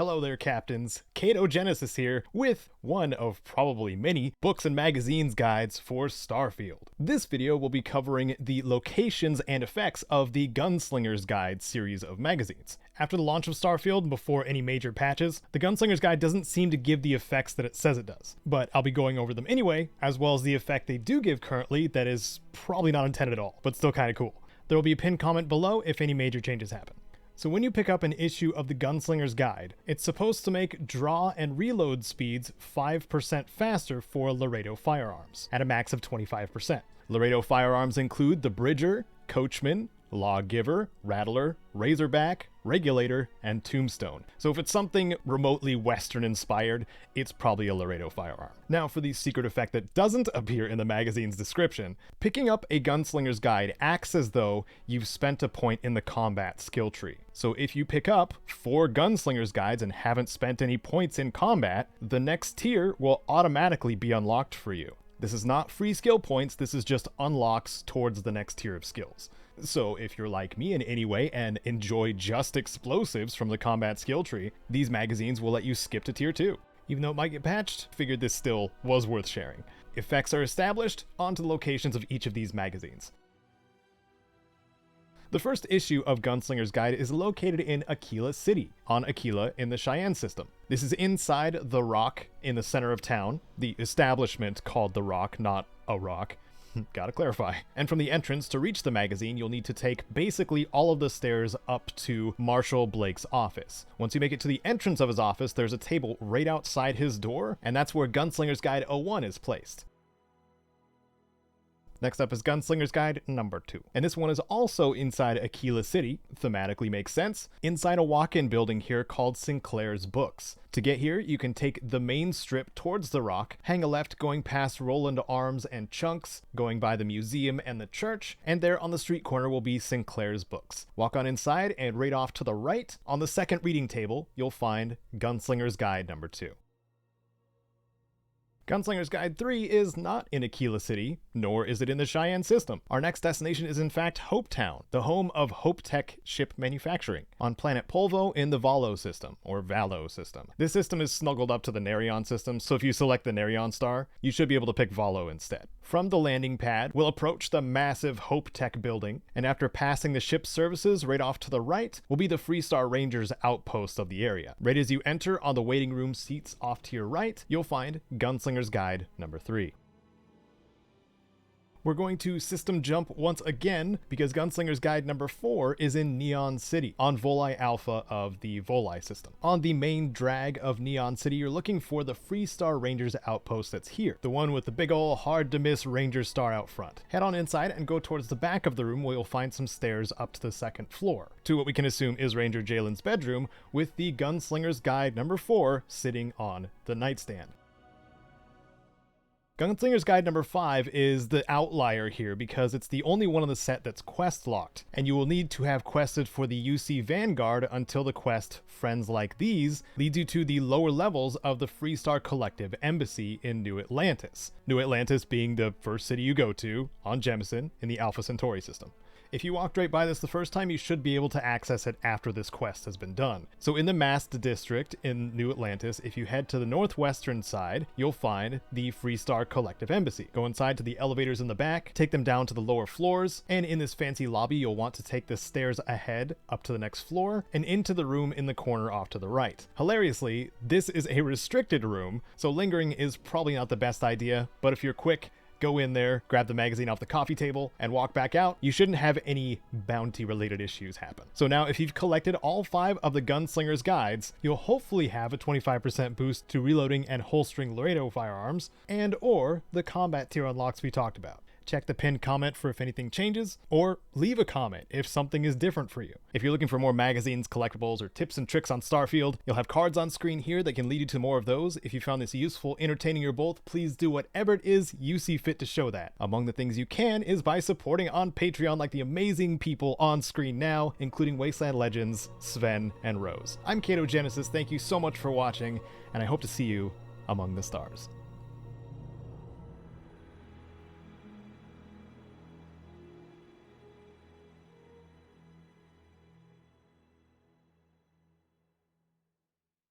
Hello there, Captains. Genesis here with one of probably many books and magazines guides for Starfield. This video will be covering the locations and effects of the Gunslinger's Guide series of magazines. After the launch of Starfield, before any major patches, the Gunslinger's Guide doesn't seem to give the effects that it says it does. But I'll be going over them anyway, as well as the effect they do give currently that is probably not intended at all, but still kind of cool. There will be a pinned comment below if any major changes happen. So when you pick up an issue of the Gunslinger's Guide, it's supposed to make draw and reload speeds 5% faster for Laredo Firearms, at a max of 25%. Laredo Firearms include the Bridger, Coachman, Lawgiver, Rattler, Razorback, Regulator, and Tombstone. So if it's something remotely Western inspired, it's probably a Laredo firearm. Now for the secret effect that doesn't appear in the magazine's description, picking up a Gunslinger's Guide acts as though you've spent a point in the combat skill tree. So if you pick up 4 Gunslinger's Guides and haven't spent any points in combat, the next tier will automatically be unlocked for you. This is not free skill points, this is just unlocks towards the next tier of skills. So if you're like me in any way and enjoy just explosives from the combat skill tree, these magazines will let you skip to tier 2. Even though it might get patched, figured this still was worth sharing. Effects are established, onto the locations of each of these magazines. The first issue of Gunslinger's Guide is located in Aquila City, on Aquila in the Cheyenne system. This is inside the Rock in the center of town, the establishment called the Rock, not a rock. Gotta clarify. And from the entrance to reach the magazine, you'll need to take basically all of the stairs up to Marshall Blake's office. Once you make it to the entrance of his office, there's a table right outside his door, and that's where Gunslinger's Guide 01 is placed. Next up is Gunslinger's Guide number 2. And this one is also inside Aquila City, thematically makes sense, inside a walk-in building here called Sinclair's Books. To get here, you can take the main strip towards the Rock, hang a left going past Roland Arms and Chunks, going by the museum and the church, and there on the street corner will be Sinclair's Books. Walk on inside, and right off to the right, on the second reading table, you'll find Gunslinger's Guide number 2. Gunslinger's Guide 3 is not in Aquila City, nor is it in the Cheyenne system. Our next destination is in fact Hopetown, the home of Hope Tech ship manufacturing, on planet Polvo in the Valo system, or Valo system. This system is snuggled up to the Nerion system, so if you select the Nerion star, you should be able to pick Valo instead. From the landing pad, we'll approach the massive Hope Tech building, and after passing the ship's services right off to the right, will be the Freestar Rangers outpost of the area. Right as you enter, on the waiting room seats off to your right, you'll find Gunslinger's Guide number 3. We're going to system jump once again because Gunslinger's Guide number 4 is in Neon City, on Voli Alpha of the Voli system. On the main drag of Neon City, you're looking for the Freestar Rangers outpost that's here, the one with the big ol' hard to miss Ranger star out front. Head on inside and go towards the back of the room where you'll find some stairs up to the second floor, to what we can assume is Ranger Jalen's bedroom, with the Gunslinger's Guide number 4 sitting on the nightstand. Gunslinger's Guide number 5 is the outlier here because it's the only one on the set that's quest locked, and you will need to have quested for the UC Vanguard until the quest Friends Like These leads you to the lower levels of the Freestar Collective Embassy in New Atlantis. New Atlantis being the first city you go to on Jemison in the Alpha Centauri system. If you walked right by this the first time, you should be able to access it after this quest has been done. So in the Mast District in New Atlantis, if you head to the northwestern side, you'll find the Freestar Collective Embassy. Go inside to the elevators in the back, take them down to the lower floors, and in this fancy lobby, you'll want to take the stairs ahead up to the next floor and into the room in the corner off to the right. Hilariously, this is a restricted room, so lingering is probably not the best idea, but if you're quick, go in there, grab the magazine off the coffee table, and walk back out. You shouldn't have any bounty-related issues happen. So now, if you've collected all 5 of the Gunslinger's Guides, you'll hopefully have a 25% boost to reloading and holstering Laredo firearms, and or the combat tier unlocks we talked about. Check the pinned comment for if anything changes, or leave a comment if something is different for you. If you're looking for more magazines, collectibles, or tips and tricks on Starfield, you'll have cards on screen here that can lead you to more of those. If you found this useful, entertaining, or both, please do whatever it is you see fit to show that. Among the things you can is by supporting on Patreon like the amazing people on screen now, including Wasteland Legends, Sven, and Rose. I'm Genesis, thank you so much for watching, and I hope to see you among the stars.